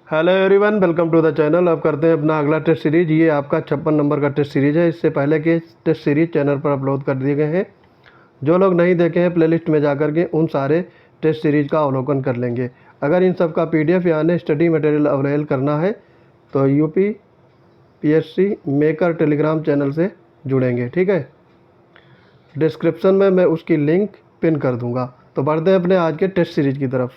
Hello everyone, welcome to the channel. अब करते हैं अपना अगला टेस्ट सीरीज। ये आपका 56 नंबर का टेस्ट सीरीज है। इससे पहले के टेस्ट सीरीज चैनल पर अपलोड कर दिए गए हैं। जो लोग नहीं देखे हैं, प्लेलिस्ट में जा कर के उन सारे टेस्ट सीरीज का अवलोकन कर लेंगे। अगर इन सब का PDF यानी स्टडी मटेरियल अवेलेबल करना है तो UPSC मेकर टेलीग्राम चैनल से जुड़ेंगे, ठीक है। डिस्क्रिप्शन में मैं उसकी लिंक पिन कर दूंगा। तो बढ़ते हैं अपने आज के टेस्ट सीरीज की तरफ।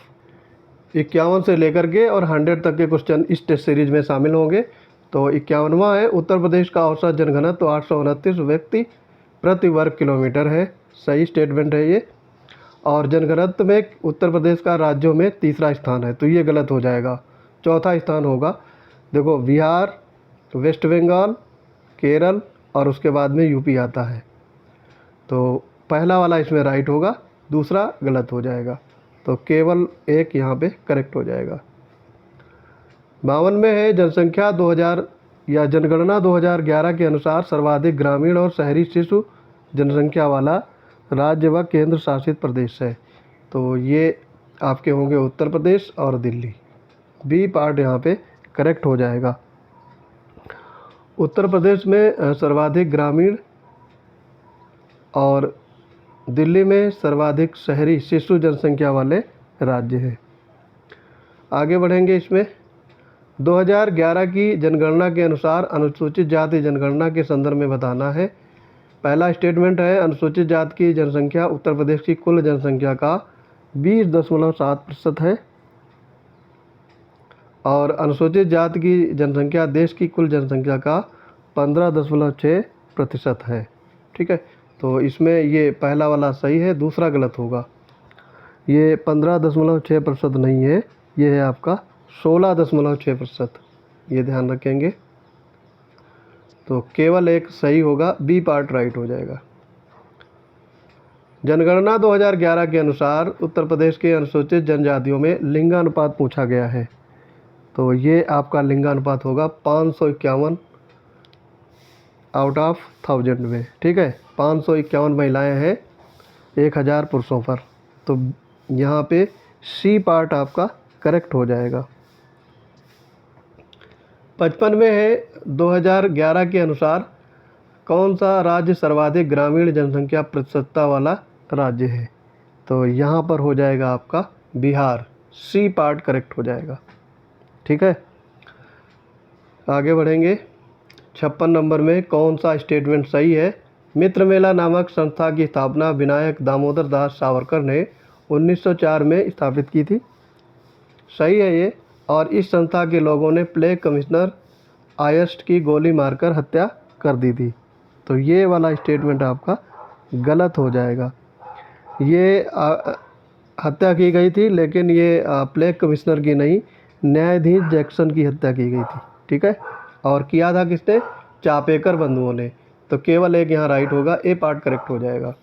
51 से लेकर के और 100 तक के क्वेश्चन इस टेस्ट सीरीज में शामिल होंगे। तो 51वां है, उत्तर प्रदेश का औसत जनघनत्व 829 व्यक्ति प्रति वर्ग किलोमीटर है। सही स्टेटमेंट है ये। और जनघनत्व में उत्तर प्रदेश का राज्यों में तीसरा स्थान है, तो ये गलत हो जाएगा। चौथा स्थान होगा। देखो, बिहार, वेस्ट बंगाल, केरल और उसके बाद में यूपी आता है। तो पहला वाला इसमें राइट होगा, दूसरा गलत हो जाएगा। तो केवल एक यहाँ पे करेक्ट हो जाएगा। 52 में है, जनसंख्या 2000 या जनगणना 2011 के अनुसार सर्वाधिक ग्रामीण और शहरी शिशु जनसंख्या वाला राज्य व केंद्र शासित प्रदेश है। तो ये आपके होंगे उत्तर प्रदेश और दिल्ली। बी पार्ट यहाँ पे करेक्ट हो जाएगा। उत्तर प्रदेश में सर्वाधिक ग्रामीण और दिल्ली में सर्वाधिक शहरी शिशु जनसंख्या वाले राज्य हैं। आगे बढ़ेंगे। इसमें 2011 की जनगणना के अनुसार अनुसूचित जाति जनगणना के संदर्भ में बताना है। पहला स्टेटमेंट है, अनुसूचित जाति की जनसंख्या उत्तर प्रदेश की कुल जनसंख्या का 20.7% है और अनुसूचित जाति की जनसंख्या देश की कुल जनसंख्या का 15.6% है, ठीक है। तो इसमें ये पहला वाला सही है, दूसरा गलत होगा। ये 15.6% नहीं है, ये है आपका 16.6%। ये ध्यान रखेंगे। तो केवल एक सही होगा, बी पार्ट राइट हो जाएगा। जनगणना 2011 के अनुसार उत्तर प्रदेश के अनुसूचित जनजातियों में लिंगानुपात पूछा गया है। तो ये आपका लिंगानुपात होगा 551 आउट ऑफ 1000 में, ठीक है। 551 महिलाएं हैं 1000 पुरुषों पर। तो यहाँ पे सी पार्ट आपका करेक्ट हो जाएगा। 55 में है, 2011 के अनुसार कौन सा राज्य सर्वाधिक ग्रामीण जनसंख्या प्रतिशतता वाला राज्य है। तो यहाँ पर हो जाएगा आपका बिहार। सी पार्ट करेक्ट हो जाएगा, ठीक है। आगे बढ़ेंगे। 56 नंबर में कौन सा स्टेटमेंट सही है। मित्र मेला नामक संस्था की स्थापना विनायक दामोदर दास सावरकर ने 1904 में स्थापित की थी। सही है ये। और इस संस्था के लोगों ने प्लेग कमिश्नर आयस्ट की गोली मारकर हत्या कर दी थी। तो ये वाला स्टेटमेंट आपका गलत हो जाएगा। ये हत्या की गई थी, लेकिन ये प्लेग कमिश्नर की नहीं, न्यायाधीश जैक्सन की हत्या की गई थी, ठीक है। और किया था किसने? चापेकर बंधुओं ने। तो केवल एक यहाँ राइट होगा, ए पार्ट करेक्ट हो जाएगा।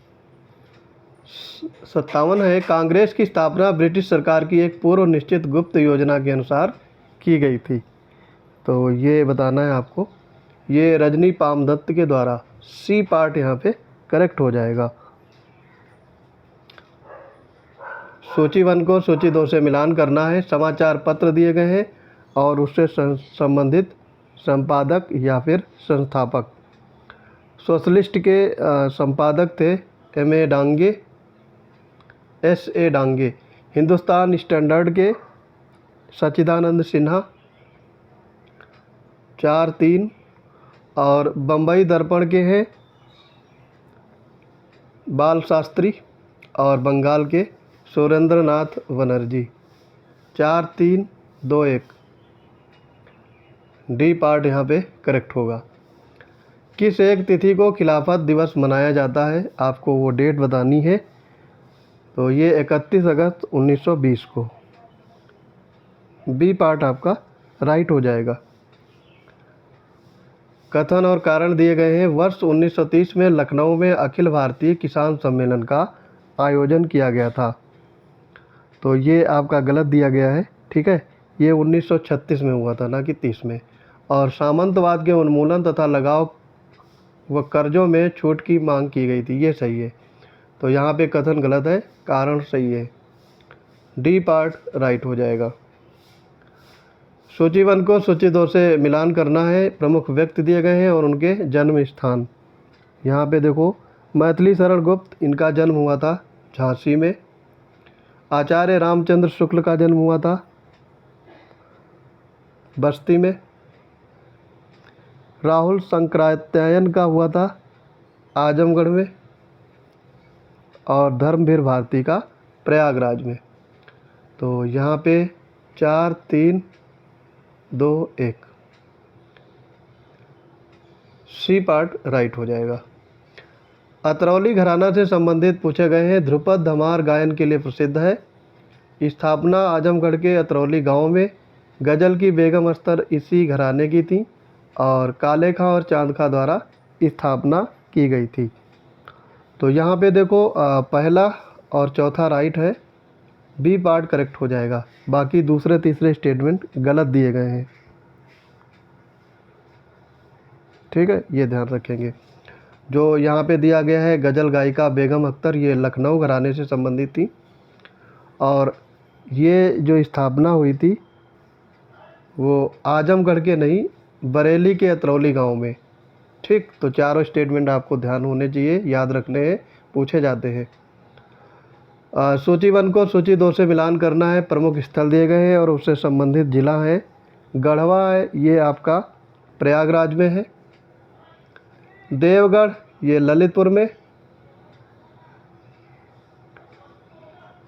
57 है, कांग्रेस की स्थापना ब्रिटिश सरकार की एक पूर्व निश्चित गुप्त योजना के अनुसार की गई थी। तो ये बताना है आपको, ये रजनी पामदत्त के द्वारा। सी पार्ट यहाँ पे करेक्ट हो जाएगा। सूची 1 को सूची 2 से मिलान करना है। समाचार पत्र दिए गए हैं और उससे संबंधित संपादक या फिर संस्थापक। सोशलिस्ट के संपादक थे M.A. Dange, S.A. Dange. Hindustan standard के सच्चिदानंद सिन्हा 4-3। और बम्बई दर्पण के हैं बाल शास्त्री और बंगाल के सुरेंद्र नाथ बनर्जी। 4-3-2-1। डी पार्ट यहाँ पे करेक्ट होगा। किस एक तिथि को खिलाफत दिवस मनाया जाता है, आपको वो डेट बतानी है। तो ये 31 अगस्त 1920 को। बी पार्ट आपका राइट हो जाएगा। कथन और कारण दिए गए हैं। वर्ष 1930 में लखनऊ में अखिल भारतीय किसान सम्मेलन का आयोजन किया गया था। तो ये आपका गलत दिया गया है, ठीक है। ये 1936 में हुआ था, ना कि 30 में। और सामंतवाद के उन्मूलन तथा लगाव व कर्जों में छूट की मांग की गई थी, ये सही है। तो यहाँ पे कथन गलत है, कारण सही है। डी पार्ट राइट हो जाएगा। सूची 1 को सूची 2 से मिलान करना है। प्रमुख व्यक्ति दिए गए हैं और उनके जन्म स्थान। यहाँ पे देखो, मैथिली शरण गुप्त, इनका जन्म हुआ था झांसी में। आचार्य रामचंद्र शुक्ल का जन्म हुआ था बस्ती में। राहुल शंकराचार्य का हुआ था आजमगढ़ में। और धर्मवीर भारती का प्रयागराज में। तो यहाँ पे 4 3 2 1 सी पार्ट राइट हो जाएगा। अतरौली घराना से संबंधित पूछे गए हैं। ध्रुपद धमार गायन के लिए प्रसिद्ध है। स्थापना आजमगढ़ के अतरौली गांव में। गज़ल की बेगम अख्तर इसी घराने की थी और काले खां और चांद खां द्वारा स्थापना की गई थी। तो यहाँ पे देखो, पहला और चौथा राइट है, बी पार्ट करेक्ट हो जाएगा। बाकी दूसरे तीसरे स्टेटमेंट गलत दिए गए हैं। ठीक है, ये ध्यान रखेंगे। जो यहाँ पे दिया गया है गज़ल गायिका बेगम अख्तर, ये लखनऊ घराने से संबंधित थी और ये जो स्थापना हुई थी वो आजमगढ़ के नहीं, बरेली के अतरौली गांव में। ठीक, तो चारों स्टेटमेंट आपको ध्यान होने चाहिए, याद रखने हैं, पूछे जाते हैं। सूची 1 को सूची 2 से मिलान करना है। प्रमुख स्थल दिए गए हैं और उससे संबंधित जिला है। गढ़वा है, ये आपका प्रयागराज में है। देवगढ़, ये ललितपुर में।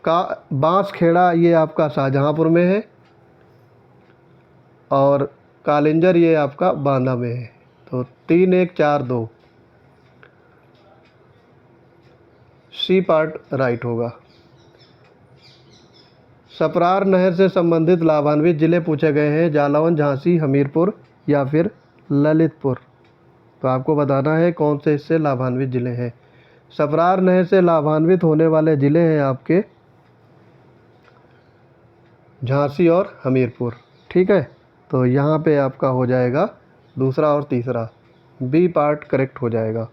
बांसखेड़ा, ये आपका शाहजहाँपुर में है। और कालिंजर, ये आपका बांदा में है। तो 3 1 4 2 सी पार्ट राइट होगा। सपरार नहर से संबंधित लाभान्वित जिले पूछे गए हैं। जालौन, झांसी, हमीरपुर या फिर ललितपुर। तो आपको बताना है कौन से इससे लाभान्वित जिले हैं। सपरार नहर से लाभान्वित होने वाले ज़िले हैं आपके झांसी और हमीरपुर। ठीक है, तो यहाँ पे आपका हो जाएगा दूसरा और तीसरा, बी पार्ट करेक्ट हो जाएगा।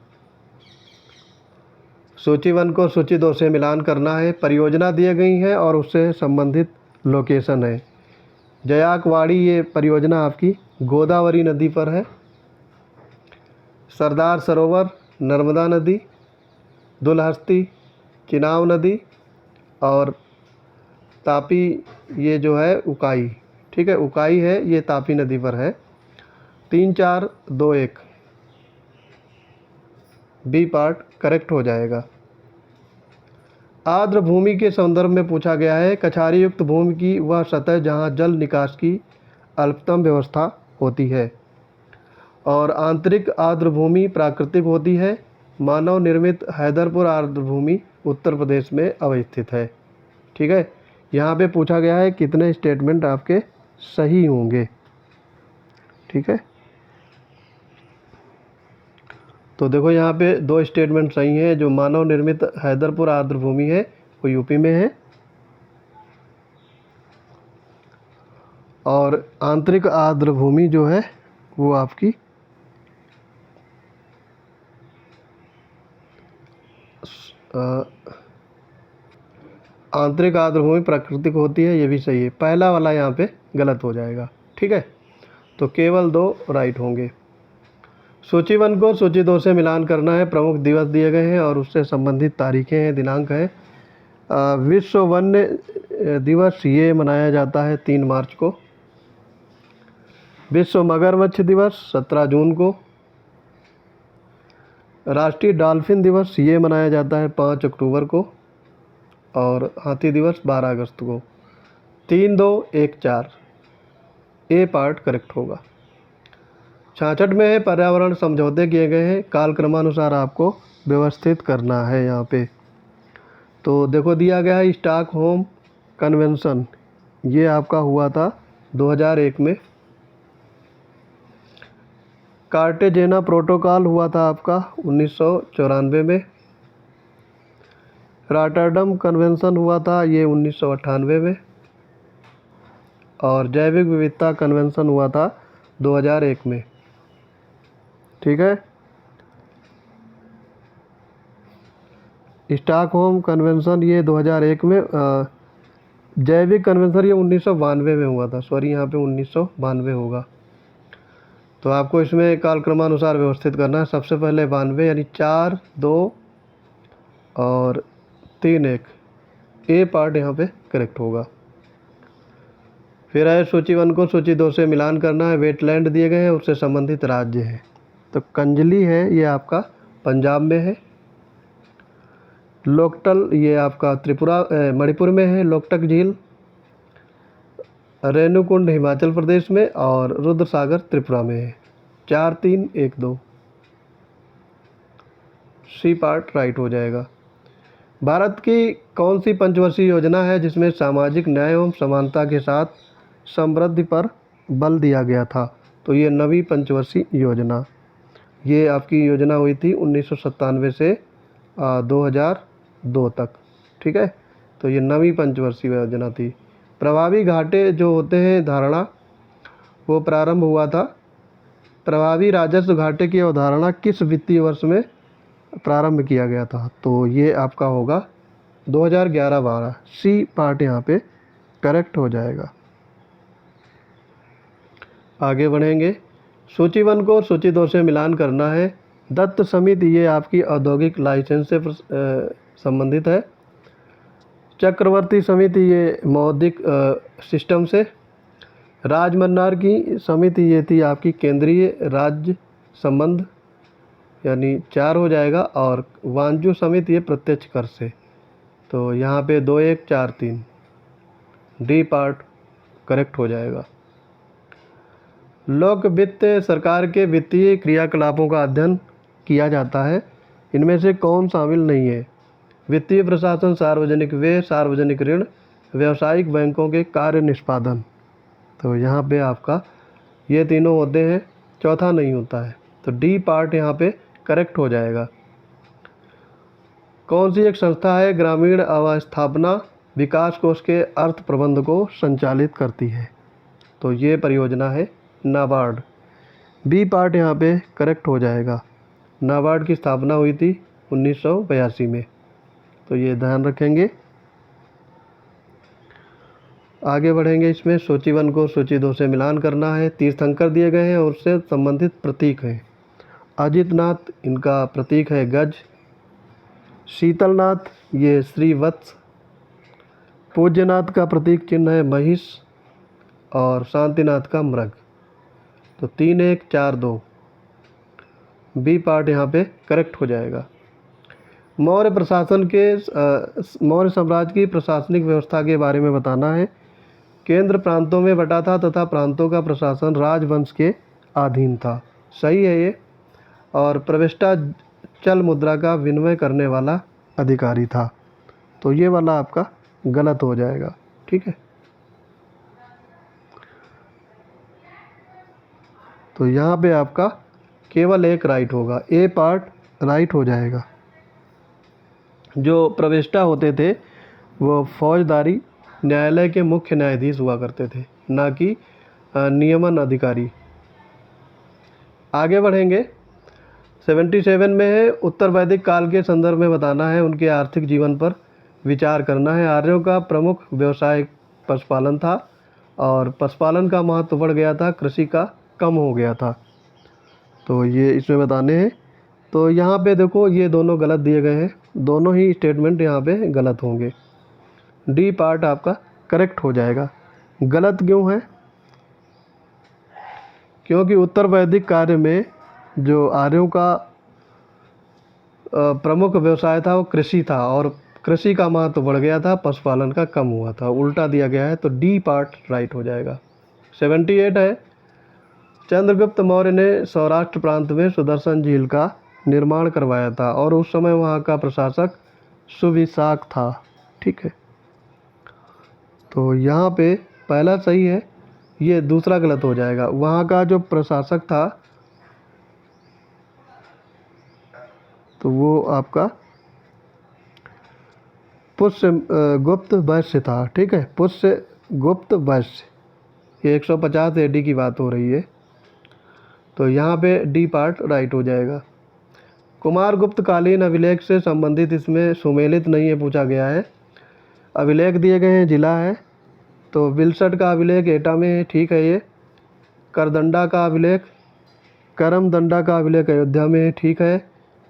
सूची 1 को सूची 2 से मिलान करना है। परियोजना दी गई है और उससे संबंधित लोकेशन है। जयाकवाड़ी, ये परियोजना आपकी गोदावरी नदी पर है। सरदार सरोवर, नर्मदा नदी। दुलहस्ती, चिनाब नदी। और तापी, ये जो है उकाई। ठीक है, उकाई है, ये तापी नदी पर है। 3 4 2 1 बी पार्ट करेक्ट हो जाएगा। आर्द्र भूमि के संदर्भ में पूछा गया है। कछारी युक्त भूमि की वह सतह जहाँ जल निकास की अल्पतम व्यवस्था होती है। और आंतरिक आर्द्र भूमि प्राकृतिक होती है। मानव निर्मित हैदरपुर आर्द्र भूमि उत्तर प्रदेश में अवस्थित है। ठीक है, यहाँ पे पूछा गया है कितने स्टेटमेंट आपके सही होंगे। ठीक है, तो देखो यहाँ पे 2 स्टेटमेंट सही हैं। जो मानव निर्मित हैदरपुर आर्द्र भूमि है वो यूपी में है और आंतरिक आर्द्र भूमि जो है वो आपकी आंतरिक आर्द्र भूमि प्राकृतिक होती है, ये भी सही है। पहला वाला यहाँ पे गलत हो जाएगा। ठीक है, तो केवल 2 राइट होंगे। सूची 1 को सूची 2 से मिलान करना है। प्रमुख दिवस दिए गए हैं और उससे संबंधित तारीखें हैं, दिनांक हैं। विश्व वन्य दिवस ये मनाया जाता है 3 मार्च को। विश्व मगरमच्छ दिवस 17 जून को। राष्ट्रीय डॉल्फिन दिवस ये मनाया जाता है 5 अक्टूबर को। और हाथी दिवस 12 अगस्त को। 3 2 1 4 ए पार्ट करेक्ट होगा। 66 में है पर्यावरण समझौते किए गए हैं। कालक्रमानुसार आपको व्यवस्थित करना है यहाँ पे। तो देखो दिया गया है स्टॉकहोम कन्वेंशन, ये आपका हुआ था 2001 में। कार्टेजेना प्रोटोकॉल हुआ था आपका 1994 में। रॉटरडम कन्वेंशन हुआ था ये 1998 में। और जैविक विविधता कन्वेंशन हुआ था 2001 में। ठीक है, स्टॉकहोम कन्वेंशन ये 2001 में जैविक कन्वेंशन ये 1992 में हुआ था, सॉरी यहाँ पे 1992 होगा। तो आपको इसमें कालक्रमानुसार व्यवस्थित करना है। सबसे पहले 92 यानी 4 2 और 3 1, ए पार्ट यहाँ पे करेक्ट होगा। फिर है सूची 1 को सूची 2 से मिलान करना है। वेटलैंड दिए गए हैं, उससे संबंधित राज्य है। तो कंजली है ये आपका पंजाब में है। लोकटल ये आपका त्रिपुरा मणिपुर में है। लोकटक झील रेणुकुंड हिमाचल प्रदेश में और रुद्र सागर त्रिपुरा में है। 4 3 1 2, सी पार्ट राइट हो जाएगा। भारत की कौन सी पंचवर्षीय योजना है जिसमें सामाजिक न्याय एवं समानता के साथ समृद्धि पर बल दिया गया था? तो ये 9वीं पंचवर्षीय योजना, ये आपकी योजना हुई थी 1997 से 2002 तक, ठीक है। तो ये 9वीं पंचवर्षीय योजना थी। प्रभावी घाटे जो होते हैं धारणा, वो प्रारंभ हुआ था। प्रभावी राजस्व घाटे की अवधारणा किस वित्तीय वर्ष में प्रारंभ किया गया था? तो ये आपका होगा 2011-12, सी पार्ट यहाँ पे करेक्ट हो जाएगा। आगे बढ़ेंगे। सूची 1 को सूची 2 से मिलान करना है। दत्त समिति ये आपकी औद्योगिक लाइसेंस से संबंधित है। चक्रवर्ती समिति ये मौद्रिक सिस्टम से। राजमन्नार की समिति ये थी आपकी केंद्रीय राज्य संबंध, यानी 4 हो जाएगा। और वांजू समिति ये प्रत्यक्ष कर से। तो यहाँ पे 2 1 4 3, डी पार्ट करेक्ट हो जाएगा। लोक वित्त सरकार के वित्तीय क्रियाकलापों का अध्ययन किया जाता है। इनमें से कौन शामिल नहीं है? वित्तीय प्रशासन, सार्वजनिक व्यय, सार्वजनिक ऋण, व्यावसायिक बैंकों के कार्य निष्पादन। तो यहाँ पे आपका ये तीनों होते हैं, चौथा नहीं होता है। तो डी पार्ट यहाँ पे करेक्ट हो जाएगा। कौन सी एक संस्था है ग्रामीण अवस्थापना विकास कोष के अर्थ प्रबंध को संचालित करती है? तो ये परियोजना है नाबार्ड। बी पार्ट यहाँ पे करेक्ट हो जाएगा। नाबार्ड की स्थापना हुई थी 1982 में, तो ये ध्यान रखेंगे। आगे बढ़ेंगे। इसमें सूची 1 को सूची 2 से मिलान करना है। तीर्थंकर दिए गए हैं और उससे संबंधित प्रतीक हैं। अजितनाथ इनका प्रतीक है गज। शीतलनाथ ये श्रीवत्स। पूज्यनाथ का प्रतीक चिन्ह है महिष और शांतिनाथ का मृग। तो 3 1 4 2, बी पार्ट यहाँ पे करेक्ट हो जाएगा। मौर्य प्रशासन के मौर्य साम्राज्य की प्रशासनिक व्यवस्था के बारे में बताना है। केंद्र प्रांतों में बटा था तथा प्रांतों का प्रशासन राजवंश के अधीन था, सही है ये। और प्रविष्टा चल मुद्रा का विनिमय करने वाला अधिकारी था। तो ये वाला आपका गलत हो जाएगा, ठीक है। तो यहाँ पे आपका केवल एक राइट होगा, ए पार्ट राइट हो जाएगा। जो प्रविष्टा होते थे वो फौजदारी न्यायालय के मुख्य न्यायाधीश हुआ करते थे, ना कि नियमन अधिकारी। आगे बढ़ेंगे। 77 में है उत्तर वैदिक काल के संदर्भ में बताना है, उनके आर्थिक जीवन पर विचार करना है। आर्यों का प्रमुख व्यवसाय पशुपालन था और पशुपालन का महत्व बढ़ गया था, कृषि का कम हो गया था। तो ये इसमें बताने हैं। तो यहाँ पे देखो ये दोनों गलत दिए गए हैं, दोनों ही स्टेटमेंट यहाँ पे गलत होंगे। डी पार्ट आपका करेक्ट हो जाएगा। गलत क्यों है? क्योंकि उत्तर वैदिक कार्य में जो आर्यों का प्रमुख व्यवसाय था वो कृषि था और कृषि का महत्व बढ़ गया था, पशुपालन का कम हुआ था, उल्टा दिया गया है। तो डी पार्ट राइट हो जाएगा। 78 है चंद्रगुप्त मौर्य ने सौराष्ट्र प्रांत में सुदर्शन झील का निर्माण करवाया था और उस समय वहाँ का प्रशासक सुविशाख था, ठीक है। तो यहाँ पे पहला सही है, ये दूसरा गलत हो जाएगा। वहाँ का जो प्रशासक था तो वो आपका पुष्य गुप्त वैश्य था, ठीक है। पुष्य गुप्त वैश्य, ये 150 AD की बात हो रही है। तो यहाँ पे डी पार्ट राइट हो जाएगा। कुमार गुप्त कालीन अभिलेख से संबंधित इसमें सुमेलित नहीं है पूछा गया है। अभिलेख दिए गए हैं, जिला है तो विल्सट का अभिलेख एटा में है, ठीक है ये। करदंडा का अभिलेख, करमदंडा का अभिलेख अयोध्या में है, ठीक है।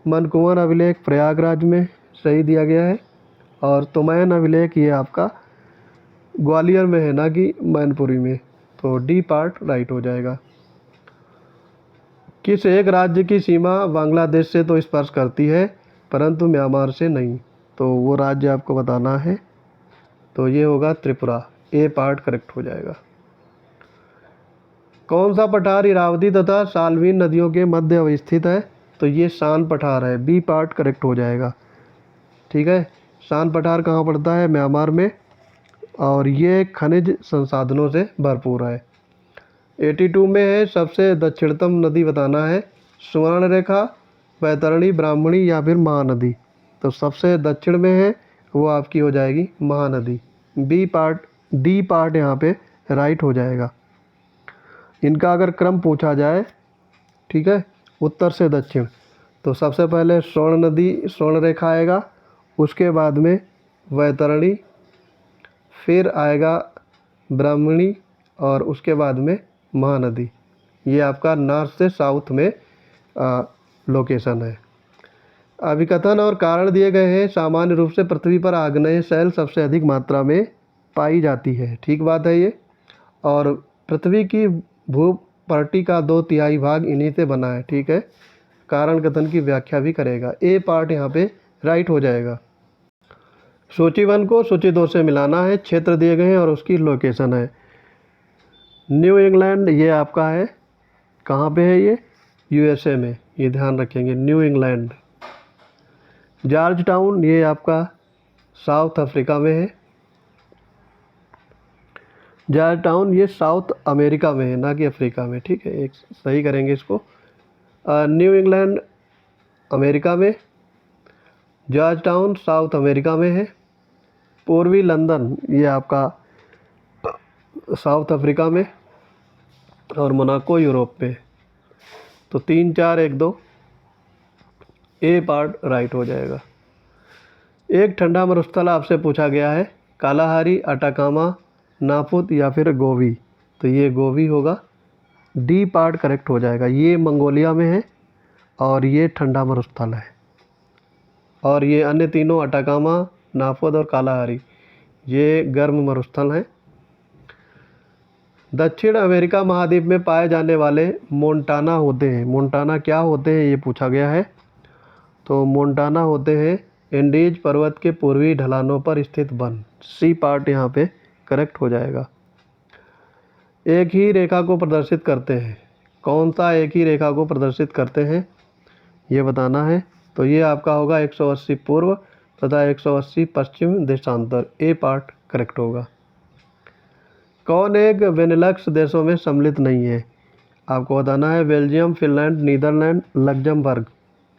मनकुंवर अभिलेख प्रयागराज में, सही दिया गया है। और तुमैन अभिलेख ये आपका ग्वालियर में है, ना कि मैनपुरी में। तो डी पार्ट राइट हो जाएगा। किस एक राज्य की सीमा बांग्लादेश से तो स्पर्श करती है परंतु म्यांमार से नहीं, तो वो राज्य आपको बताना है। तो ये होगा त्रिपुरा, ए पार्ट करेक्ट हो जाएगा। कौन सा पठार इरावती तथा साल्वीन नदियों के मध्य अवस्थित है, तो ये शान पठार है, बी पार्ट करेक्ट हो जाएगा, ठीक है। शान पठार कहाँ पड़ता है, म्यांमार में, और ये खनिज संसाधनों से भरपूर है। 82 में है सबसे दक्षिणतम नदी बताना है, सुवर्ण रेखा, वैतरणी, ब्राह्मणी या फिर महानदी। तो सबसे दक्षिण में है वो आपकी हो जाएगी Mahanadi, B part, D part यहाँ पे राइट हो जाएगा। इनका अगर क्रम पूछा जाए, ठीक है, उत्तर से दक्षिण, तो सबसे पहले स्वर्ण नदी, स्वर्ण रेखा आएगा, उसके बाद में वैतरणी, फिर आएगा ब्राह्मणी और उसके बाद में महानदी। ये आपका नॉर्थ से साउथ में लोकेशन है। अभिकथन और कारण दिए गए हैं। सामान्य रूप से पृथ्वी पर आग्नेय शैल सबसे अधिक मात्रा में पाई जाती है, ठीक बात है ये। और पृथ्वी की भूपट्टी का 2/3 भाग इन्हीं से बना है, ठीक है। कारण कथन की व्याख्या भी करेगा, ए पार्ट यहाँ पे राइट हो जाएगा। सूची 1 को सूची 2 से मिलाना है। क्षेत्र दिए गए हैं और उसकी लोकेशन है। न्यू इंग्लैंड ये आपका है, कहाँ पे है ये, यूएसए में, ये ध्यान रखेंगे, न्यू इंग्लैंड। जॉर्ज टाउन ये आपका साउथ अफ्रीका में है। जॉर्ज टाउन ये साउथ अमेरिका में है, ना कि अफ्रीका में, ठीक है, एक सही करेंगे इसको। न्यू इंग्लैंड अमेरिका में, जॉर्ज टाउन साउथ अमेरिका में है। पूर्वी लंदन ये आपका साउथ अफ्रीका में, और मोनाको यूरोप में। तो 3, 4, 1, 2, ए पार्ट राइट हो जाएगा। एक ठंडा मरुस्थल आपसे पूछा गया है, कालाहारी, अटाकामा, नापुत या फिर गोवी, तो ये गोवी होगा, डी पार्ट करेक्ट हो जाएगा। ये मंगोलिया में है और ये ठंडा मरुस्थल है, और ये अन्य तीनों अटाकामा, नापुत और कालाहारी ये गर्म मरुस्थल हैं। दक्षिण अमेरिका महाद्वीप में पाए जाने वाले मोंटाना होते हैं, मोंटाना क्या होते हैं ये पूछा गया है। तो मोंटाना होते हैं एंडीज पर्वत के पूर्वी ढलानों पर स्थित वन, सी पार्ट यहाँ पे करेक्ट हो जाएगा। एक ही रेखा को प्रदर्शित करते हैं, कौन सा एक ही रेखा को प्रदर्शित करते हैं ये बताना है। तो ये आपका होगा 180 पूर्व तथा 180 पश्चिम देशांतर, ए पार्ट करेक्ट होगा। कौन एक बेनेलक्स देशों में सम्मिलित नहीं है, आपको बताना है, बेल्जियम, फिनलैंड, नीदरलैंड, लग्जमबर्ग।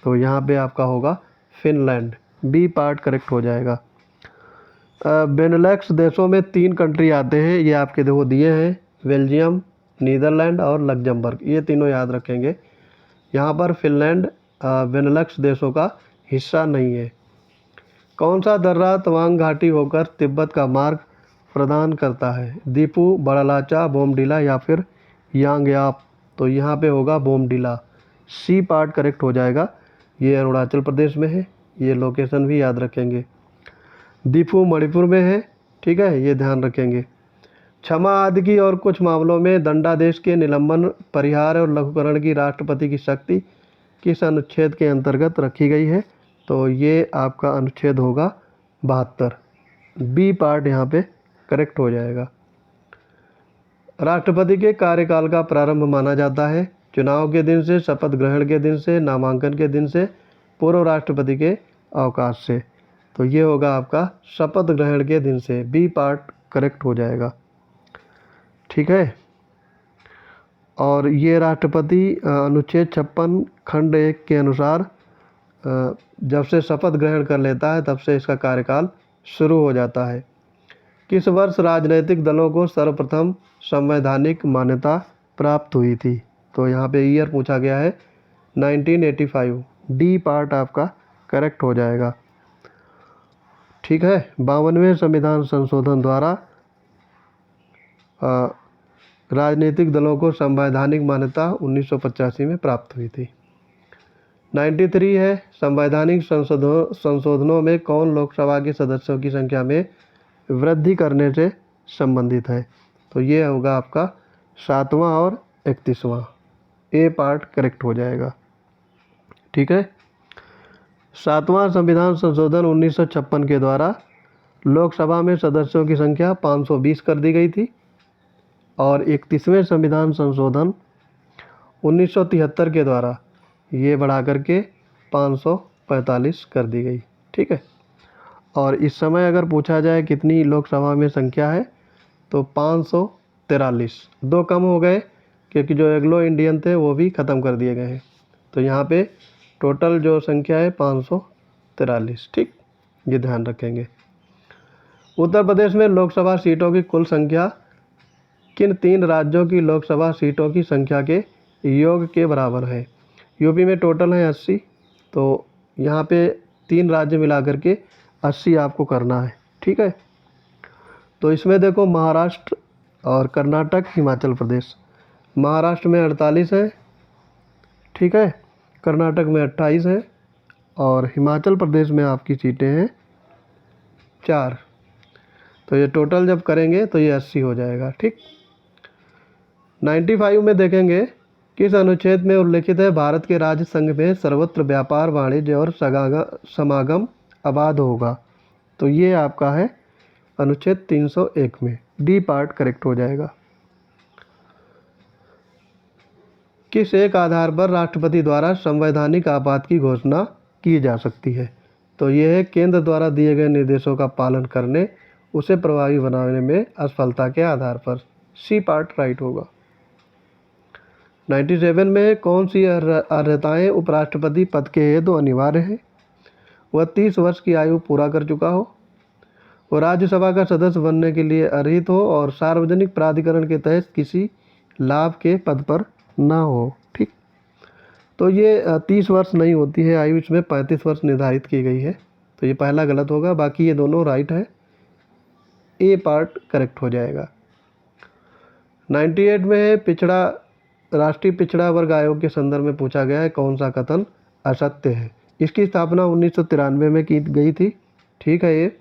तो यहाँ पे आपका होगा फिनलैंड, बी पार्ट करेक्ट हो जाएगा। बेनेलक्स देशों में 3 कंट्री आते हैं, ये आपके देखो दिए हैं, बेल्जियम, नीदरलैंड और लग्जमबर्ग, ये तीनों याद रखेंगे। यहाँ पर फिनलैंड बेनेलक्स देशों का हिस्सा नहीं है। कौन सा दर्रा तवांग घाटी होकर तिब्बत का मार्ग प्रदान करता है, दीपू, बड़ालाचा, बोमडिला या फिर यांगयाप। तो यहाँ पे होगा बोमडिला, सी पार्ट करेक्ट हो जाएगा। ये अरुणाचल प्रदेश में है, ये लोकेशन भी याद रखेंगे। दीपू मणिपुर में है, ठीक है, ये ध्यान रखेंगे। क्षमा आदि की और कुछ मामलों में दंडादेश के निलंबन, परिहार और लघुकरण की राष्ट्रपति की शक्ति किस अनुच्छेद के अंतर्गत रखी गई है, तो ये आपका अनुच्छेद होगा 72, बी पार्ट यहाँ पे करेक्ट हो जाएगा। राष्ट्रपति के कार्यकाल का प्रारंभ माना जाता है चुनाव के दिन से, शपथ ग्रहण के दिन से, नामांकन के दिन से, पूर्व राष्ट्रपति के अवकाश से। तो ये होगा आपका शपथ ग्रहण के दिन से, बी पार्ट करेक्ट हो जाएगा, ठीक है। और ये राष्ट्रपति अनुच्छेद 56 खंड 1 के अनुसार जब से शपथ ग्रहण कर लेता है तब से इसका कार्यकाल शुरू हो जाता है। किस वर्ष राजनैतिक दलों को सर्वप्रथम संवैधानिक मान्यता प्राप्त हुई थी, तो यहाँ पे ईयर पूछा गया है 1985, डी पार्ट आपका करेक्ट हो जाएगा, ठीक है। 52वें संविधान संशोधन द्वारा राजनीतिक दलों को संवैधानिक मान्यता 1985 में प्राप्त हुई थी। 93 है, संवैधानिक संशोधनों में कौन लोकसभा के सदस्यों की संख्या में वृद्धि करने से संबंधित है? तो ये होगा आपका 7वां और 31वां। ए पार्ट करेक्ट हो जाएगा। ठीक है। 7वां संविधान संशोधन 1956 के द्वारा लोकसभा में सदस्यों की संख्या 520 कर दी गई थी और 31वें संविधान संशोधन 1973 के द्वारा ये बढ़ा करके 545 कर दी गई। ठीक है। और इस समय अगर पूछा जाए कितनी लोकसभा में संख्या है तो 543, 2 कम हो गए क्योंकि जो एंग्लो इंडियन थे वो भी ख़त्म कर दिए गए हैं। तो यहाँ पे टोटल जो संख्या है 543। ठीक, ये ध्यान रखेंगे। उत्तर प्रदेश में लोकसभा सीटों की कुल संख्या किन 3 राज्यों की लोकसभा सीटों की संख्या के योग के बराबर है? यूपी में टोटल है 80, तो यहाँ पे 3 राज्य मिला करके 80 आपको करना है। ठीक है। तो इसमें देखो महाराष्ट्र और कर्नाटक, हिमाचल प्रदेश। महाराष्ट्र में 48 है, ठीक है, कर्नाटक में 28 है और हिमाचल प्रदेश में आपकी सीटें हैं 4। तो ये टोटल जब करेंगे तो ये 80 हो जाएगा। ठीक। 95 में देखेंगे किस अनुच्छेद में उल्लिखित है भारत के राज्य संघ में सर्वत्र व्यापार, वाणिज्य और समागम अबाध होगा? तो ये आपका है अनुच्छेद 301 में। डी पार्ट करेक्ट हो जाएगा। किस एक आधार पर राष्ट्रपति द्वारा संवैधानिक आपात की घोषणा की जा सकती है? तो ये है केंद्र द्वारा दिए गए निर्देशों का पालन करने, उसे प्रभावी बनाने में असफलता के आधार पर। सी पार्ट राइट होगा। 97 में कौन सी अर्हताएँ उपराष्ट्रपति पद के हेतु अनिवार्य है? वह 30 वर्ष की आयु पूरा कर चुका हो, वो राज्यसभा का सदस्य बनने के लिए अर्हित हो और सार्वजनिक प्राधिकरण के तहत किसी लाभ के पद पर ना हो। ठीक। तो ये 30 वर्ष नहीं होती है आयु, इसमें 35 वर्ष निर्धारित की गई है। तो ये पहला गलत होगा, बाकी ये दोनों राइट है। ए पार्ट करेक्ट हो जाएगा। 98 में राष्ट्रीय पिछड़ा वर्ग आयोग के संदर्भ में पूछा गया है कौन सा कथन असत्य है? इसकी स्थापना 1993 में की गई थी। ठीक है। ये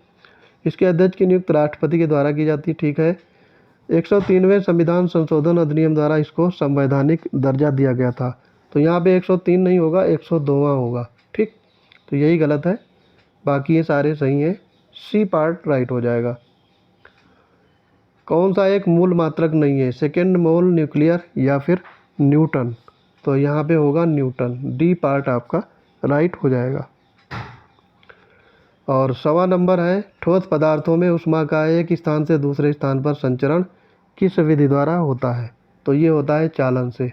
इसके अध्यक्ष की नियुक्ति राष्ट्रपति के द्वारा की जाती है। ठीक है। 103वें संविधान संशोधन अधिनियम द्वारा इसको संवैधानिक दर्जा दिया गया था। तो यहाँ पे 103 नहीं होगा, 102वां होगा। ठीक। तो यही गलत है, बाकी ये सारे सही हैं। सी पार्ट राइट हो जाएगा। कौन सा एक मूल मात्रक नहीं है? सेकेंड मोल, न्यूक्लियर या फिर न्यूटन? तो यहाँ पे होगा न्यूटन। डी पार्ट आपका राइट हो जाएगा। और 1वां नंबर है ठोस पदार्थों में ऊष्मा का एक स्थान से दूसरे स्थान पर संचरण किस विधि द्वारा होता है? तो ये होता है चालन से।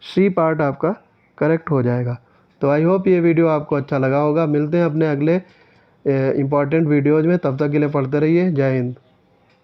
सी पार्ट आपका करेक्ट हो जाएगा। तो आई होप ये वीडियो आपको अच्छा लगा होगा। मिलते हैं अपने अगले इम्पॉर्टेंट वीडियोज़ में, तब तक के लिए पढ़ते रहिए। जय हिंद।